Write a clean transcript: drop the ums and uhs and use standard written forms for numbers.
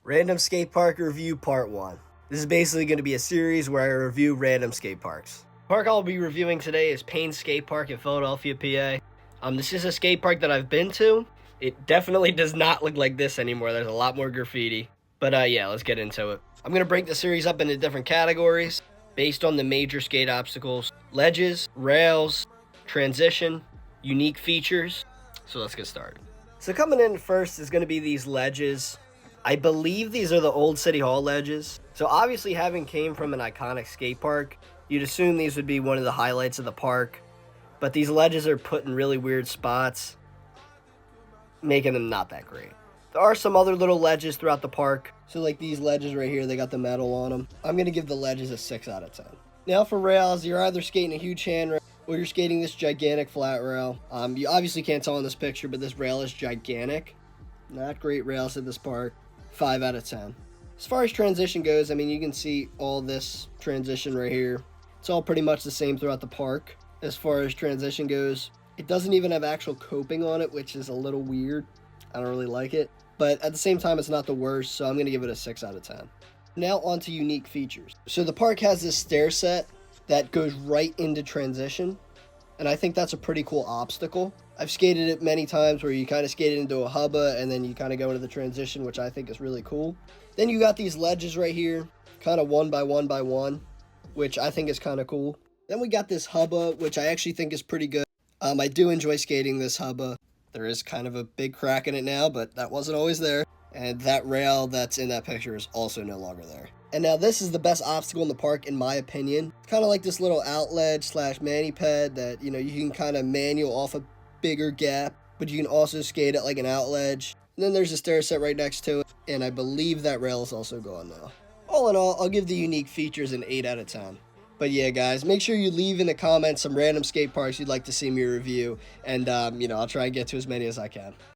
Random Skate Park Review Part 1. This is basically going to be a series where I review random skate parks. The park I'll be reviewing today is Payne Skate Park in Philadelphia, PA. This is a skate park that I've been to. It definitely does not look like this anymore. There's a lot more graffiti. But yeah, let's get into it. I'm going to break the series up into different categories based on the major skate obstacles: ledges, rails, transition, unique features. So let's get started. So coming in first is going to be these ledges. I believe these are the old City Hall ledges. So obviously, having came from an iconic skate park, you'd assume these would be one of the highlights of the park. But these ledges are put in really weird spots, making them not that great. There are some other little ledges throughout the park. So like these ledges right here, they got the metal on them. I'm going to give the ledges a 6 out of 10. Now for rails, you're either skating a huge handrail or you're skating this gigantic flat rail. You obviously can't tell in this picture, but this rail is gigantic. Not great rails at this park. 5 out of 10. As far as transition goes, I mean, you can see all this transition right here. It's all pretty much the same throughout the park. As far as transition goes, it doesn't even have actual coping on it, which is a little weird. I don't really like it. But at the same time, it's not the worst, so I'm going to give it a 6 out of 10. Now on to unique features. So the park has this stair set that goes right into transition, and I think that's a pretty cool obstacle. I've skated it many times where you kind of skate it into a hubba and then you kind of go into the transition, which I think is really cool. Then you got these ledges right here, kind of one by one, which I think is kind of cool. Then we got this hubba, which I actually think is pretty good. I do enjoy skating this hubba. There is kind of a big crack in it now, but that wasn't always there. And that rail that's in that picture is also no longer there. And now this is the best obstacle in the park, in my opinion. It's kind of like this little out ledge / mani ped that, you can kind of manual off a bigger gap, but you can also skate it like an out ledge. And then there's a stair set right next to it, and I believe that rail is also gone now. All in all, I'll give the unique features an 8 out of 10. But yeah, guys, make sure you leave in the comments some random skate parks you'd like to see me review, and I'll try and get to as many as I can.